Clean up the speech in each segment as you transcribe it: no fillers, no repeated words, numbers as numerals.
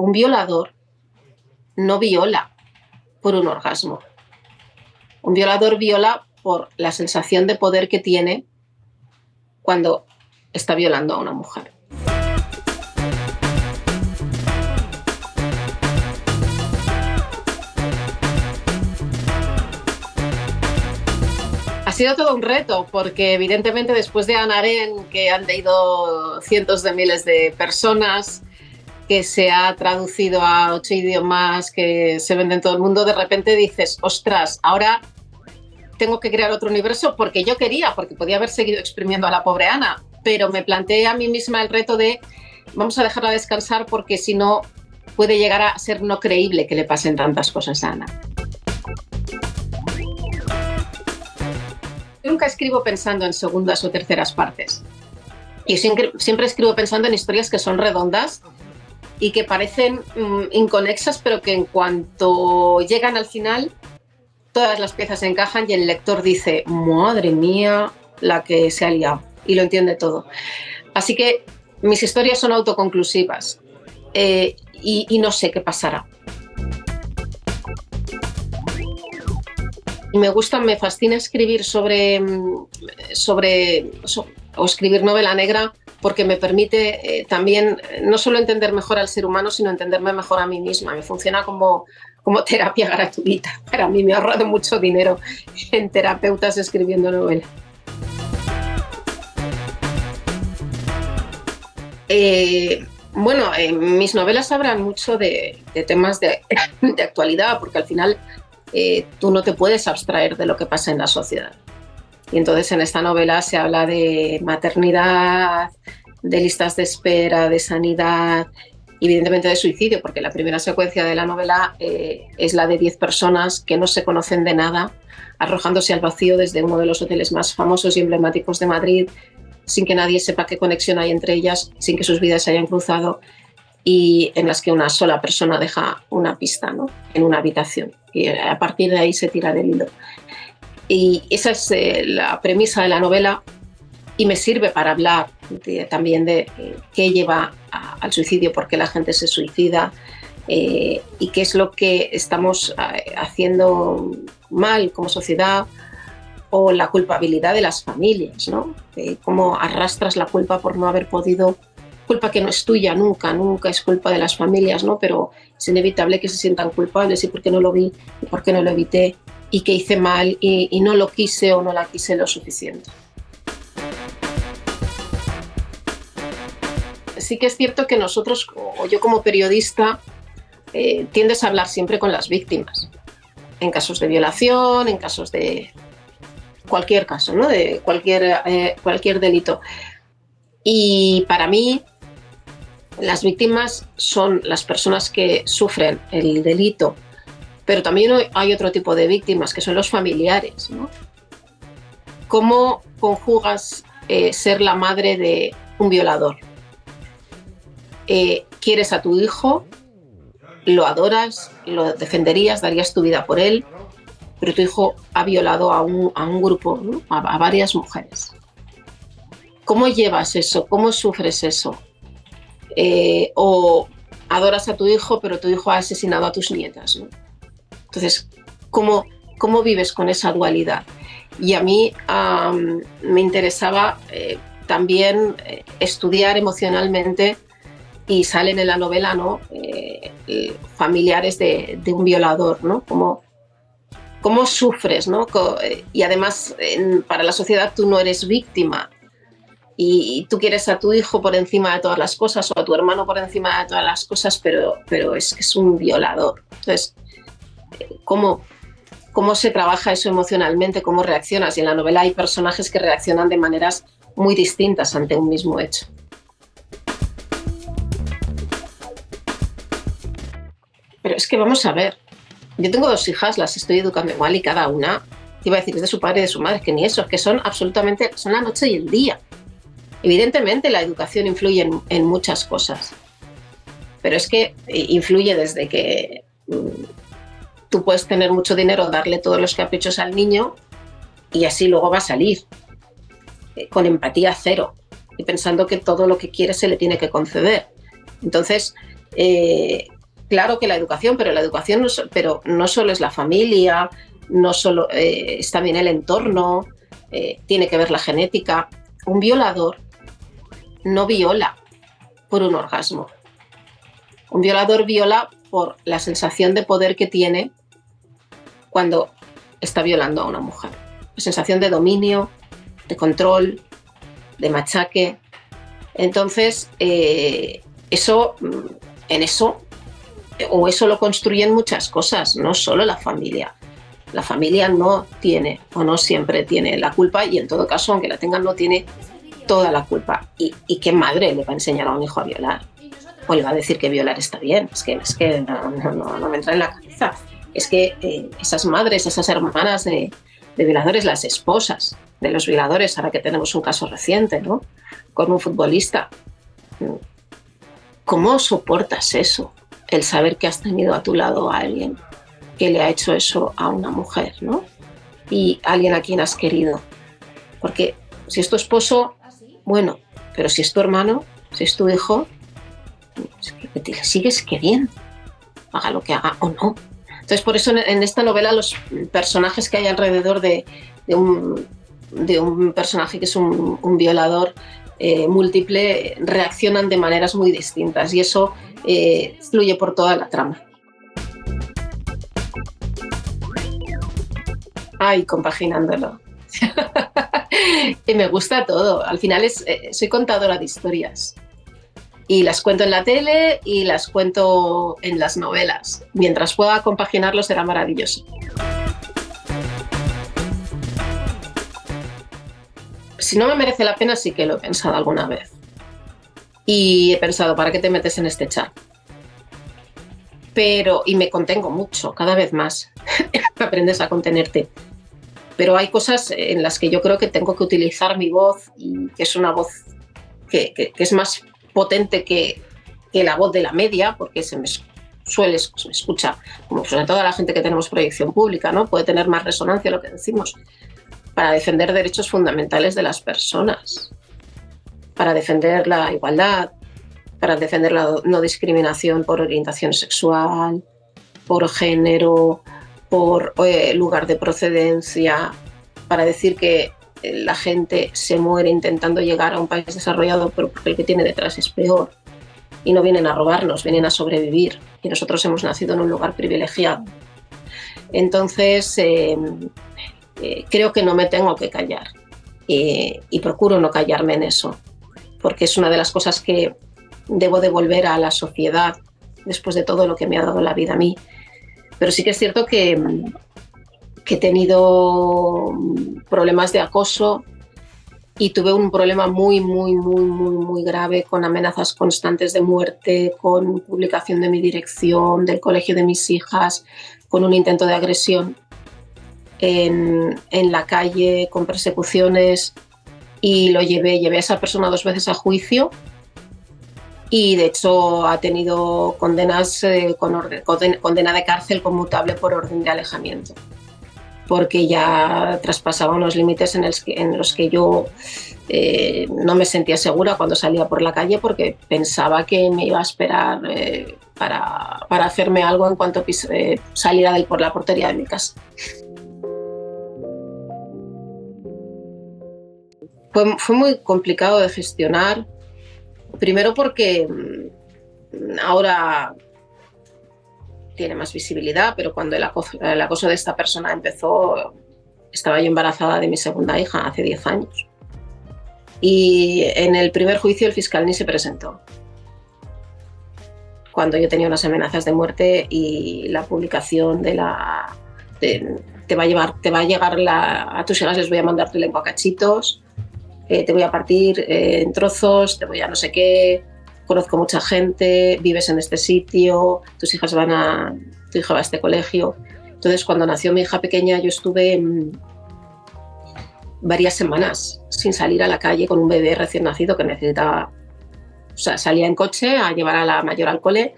un violador no viola por un orgasmo. Un violador viola por la sensación de poder que tiene cuando está violando a una mujer. Ha sido todo un reto, porque evidentemente después de Hannah Arendt, que han leído cientos de miles de personas, que se ha traducido a 8 idiomas, que se vende en todo el mundo, de repente dices, ostras, ahora tengo que crear otro universo, porque yo quería, porque podía haber seguido exprimiendo a la pobre Ana, pero me planteé a mí misma el reto de vamos a dejarla descansar, porque si no puede llegar a ser no creíble que le pasen tantas cosas a Ana. Nunca escribo pensando en segundas o terceras partes. Yo siempre escribo pensando en historias que son redondas y que parecen inconexas, pero que en cuanto llegan al final, todas las piezas encajan y el lector dice, madre mía, la que se ha liado, y lo entiende todo. Así que mis historias son autoconclusivas y no sé qué pasará. Me fascina escribir o escribir novela negra, porque me permite también no solo entender mejor al ser humano, sino entenderme mejor a mí misma. Me funciona como terapia gratuita. Para mí me ha ahorrado mucho dinero en terapeutas escribiendo novela. Mis novelas hablan mucho de temas de actualidad, porque al final tú no te puedes abstraer de lo que pasa en la sociedad. Y entonces en esta novela se habla de maternidad, de listas de espera, de sanidad, evidentemente de suicidio, porque la primera secuencia de la novela es la de 10 personas que no se conocen de nada, arrojándose al vacío desde uno de los hoteles más famosos y emblemáticos de Madrid, sin que nadie sepa qué conexión hay entre ellas, sin que sus vidas se hayan cruzado, y en las que una sola persona deja una pista, ¿no?, en una habitación. Y a partir de ahí se tira del hilo. Y esa es la premisa de la novela, y me sirve para hablar también de qué lleva al suicidio, por qué la gente se suicida y qué es lo que estamos haciendo mal como sociedad, o la culpabilidad de las familias, ¿no? Cómo arrastras la culpa por no haber podido, culpa que no es tuya nunca es culpa de las familias, ¿no? Pero es inevitable que se sientan culpables, y por qué no lo vi, y por qué no lo evité, y que hice mal y no lo quise o no la quise lo suficiente. Sí que es cierto que nosotros, o yo como periodista, tiendes a hablar siempre con las víctimas, en casos de violación, en casos de cualquier caso, ¿no?, de cualquier delito. Y para mí, las víctimas son las personas que sufren el delito, pero también hay otro tipo de víctimas, que son los familiares, ¿no? ¿Cómo conjugas ser la madre de un violador? Quieres a tu hijo, lo adoras, lo defenderías, darías tu vida por él, pero tu hijo ha violado a un grupo, ¿no?, a varias mujeres. ¿Cómo llevas eso? ¿Cómo sufres eso? O adoras a tu hijo, pero tu hijo ha asesinado a tus nietas, ¿no? Entonces, ¿cómo vives con esa dualidad? Y a mí me interesaba también estudiar emocionalmente, y salen en la novela, ¿no?, familiares de un violador, ¿no? ¿Cómo sufres, ¿no? Y además, para la sociedad tú no eres víctima, y tú quieres a tu hijo por encima de todas las cosas, o a tu hermano por encima de todas las cosas, pero es que es un violador. Entonces, ¿cómo se trabaja eso emocionalmente? ¿Cómo reaccionas? Y en la novela hay personajes que reaccionan de maneras muy distintas ante un mismo hecho. Pero es que vamos a ver, yo tengo 2 hijas, las estoy educando igual, y cada una, iba a decir, es de su padre y de su madre, que ni eso, que son la noche y el día. Evidentemente la educación influye en muchas cosas, pero es que influye desde que tú puedes tener mucho dinero, darle todos los caprichos al niño, y así luego va a salir con empatía cero y pensando que todo lo que quiere se le tiene que conceder. Entonces, Eh, claro que la educación, pero la educación pero no solo es la familia, no solo es también el entorno, tiene que ver la genética. Un violador no viola por un orgasmo. Un violador viola por la sensación de poder que tiene cuando está violando a una mujer. La sensación de dominio, de control, de machaque. Entonces, eso lo construyen muchas cosas, no solo la familia. La familia no tiene o no siempre tiene la culpa y en todo caso, aunque la tengan, no tiene toda la culpa. ¿Y qué madre le va a enseñar a un hijo a violar? O le va a decir que violar está bien. Es que no me entra en la cabeza. Es que esas madres, esas hermanas de violadores, las esposas de los violadores, ahora que tenemos un caso reciente, ¿no? Con un futbolista. ¿Cómo soportas eso? El saber que has tenido a tu lado a alguien que le ha hecho eso a una mujer, ¿no? Y alguien a quien has querido. Porque si es tu esposo, bueno, pero si es tu hermano, si es tu hijo, es que te sigues queriendo, haga lo que haga o no. Entonces, por eso en esta novela los personajes que hay alrededor de un personaje que es un violador múltiple reaccionan de maneras muy distintas y eso fluye por toda la trama. Ay, compaginándolo. Y me gusta todo. Al final soy contadora de historias. Y las cuento en la tele y las cuento en las novelas. Mientras pueda compaginarlo será maravilloso. Si no me merece la pena, sí que lo he pensado alguna vez. Y he pensado, ¿para qué te metes en este chat? Y me contengo mucho, cada vez más. Aprendes a contenerte. Pero hay cosas en las que yo creo que tengo que utilizar mi voz y que es una voz que es más potente que la voz de la media, porque se me escucha, como sobre todo la gente que tenemos proyección pública, ¿no? Puede tener más resonancia lo que decimos, para defender derechos fundamentales de las personas, para defender la igualdad, para defender la no discriminación por orientación sexual, por género, por lugar de procedencia, para decir que la gente se muere intentando llegar a un país desarrollado, pero porque el que tiene detrás es peor. Y no vienen a robarnos, vienen a sobrevivir. Y nosotros hemos nacido en un lugar privilegiado. Entonces, creo que no me tengo que callar. Y procuro no callarme en eso, porque es una de las cosas que debo devolver a la sociedad después de todo lo que me ha dado la vida a mí. Pero sí que es cierto que he tenido problemas de acoso y tuve un problema muy grave con amenazas constantes de muerte, con publicación de mi dirección, del colegio de mis hijas, con un intento de agresión en la calle, con persecuciones, y llevé a esa persona 2 veces a juicio y de hecho ha tenido condenas condena de cárcel conmutable por orden de alejamiento, porque ya traspasaba unos límites en los que yo no me sentía segura cuando salía por la calle, porque pensaba que me iba a esperar para hacerme algo en cuanto saliera por la portería de mi casa. Fue muy complicado de gestionar, primero porque ahora tiene más visibilidad, pero cuando el acoso de esta persona empezó, estaba yo embarazada de mi segunda hija hace 10 años. Y en el primer juicio el fiscal ni se presentó, cuando yo tenía unas amenazas de muerte y la publicación te va a llegar a tus hijas, les voy a mandar tu lengua a cachitos, te voy a partir en trozos, te voy a no sé qué, conozco mucha gente, vives en este sitio, tu hija va a este colegio. Entonces, cuando nació mi hija pequeña, yo estuve varias semanas sin salir a la calle con un bebé recién nacido que necesitaba. O sea, salía en coche a llevar a la mayor al cole,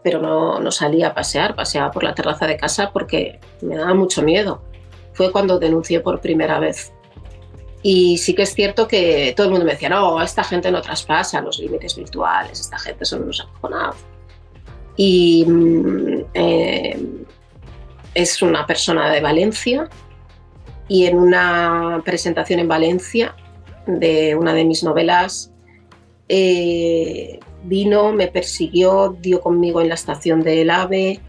pero no salía a paseaba por la terraza de casa porque me daba mucho miedo. Fue cuando denuncié por primera vez. Y sí que es cierto que todo el mundo me decía, no, esta gente no traspasa los límites virtuales, esta gente son unos acojonados. y es una persona de Valencia, y en una presentación en Valencia de una de mis novelas vino, me persiguió, dio conmigo en la estación del AVE,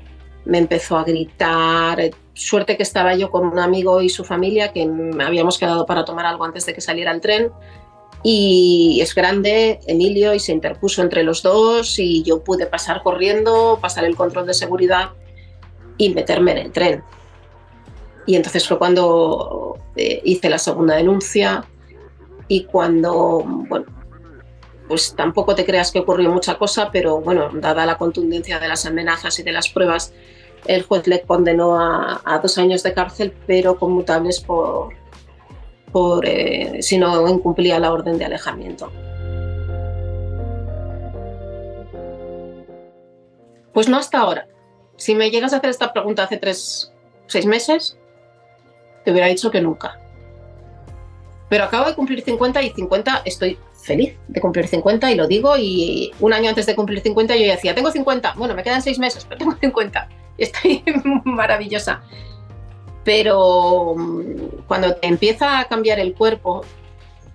me empezó a gritar. Suerte que estaba yo con un amigo y su familia, que habíamos quedado para tomar algo antes de que saliera el tren, y es grande, Emilio, y se interpuso entre los dos y yo pude pasar corriendo, pasar el control de seguridad y meterme en el tren. Y entonces fue cuando hice la segunda denuncia, y cuando, bueno, pues tampoco te creas que ocurrió mucha cosa, pero bueno, dada la contundencia de las amenazas y de las pruebas, el juez le condenó a 2 años de cárcel, pero conmutables por si no incumplía la orden de alejamiento. Pues no hasta ahora. Si me llegas a hacer esta pregunta hace 6 meses, te hubiera dicho que nunca. Pero acabo de cumplir 50 y 50 estoy feliz de cumplir 50 y lo digo, y un año antes de cumplir 50 yo decía, tengo 50, bueno, me quedan 6 meses, pero tengo 50 y estoy maravillosa. Pero cuando te empieza a cambiar el cuerpo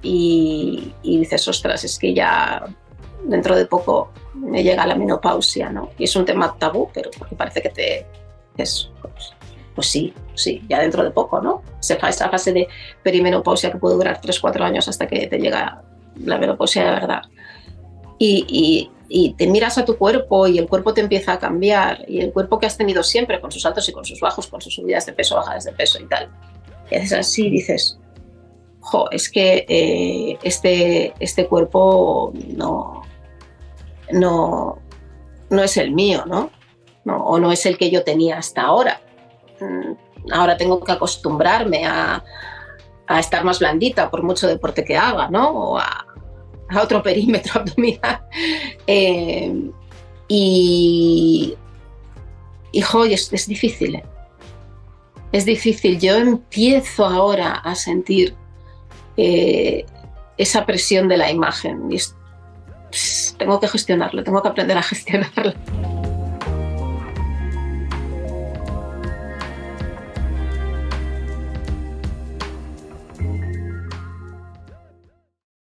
y dices, ostras, es que ya dentro de poco me llega la menopausia, ¿no? Y es un tema tabú, pero porque parece que te... Pues sí, ya dentro de poco, ¿no? Esa fase de perimenopausia que puede durar 3-4 años hasta que te llega la menopausia de verdad. Y te miras a tu cuerpo y el cuerpo te empieza a cambiar, y el cuerpo que has tenido siempre, con sus altos y con sus bajos, con sus subidas de peso, bajadas de peso y tal. Y haces así y dices, jo, es que este cuerpo no es el mío, ¿no? O no es el que yo tenía hasta ahora. Ahora tengo que acostumbrarme a estar más blandita por mucho deporte que haga, ¿no? O a otro perímetro abdominal. Y es difícil, ¿eh? Es difícil. Yo empiezo ahora a sentir esa presión de la imagen. Y tengo que gestionarlo, tengo que aprender a gestionarlo.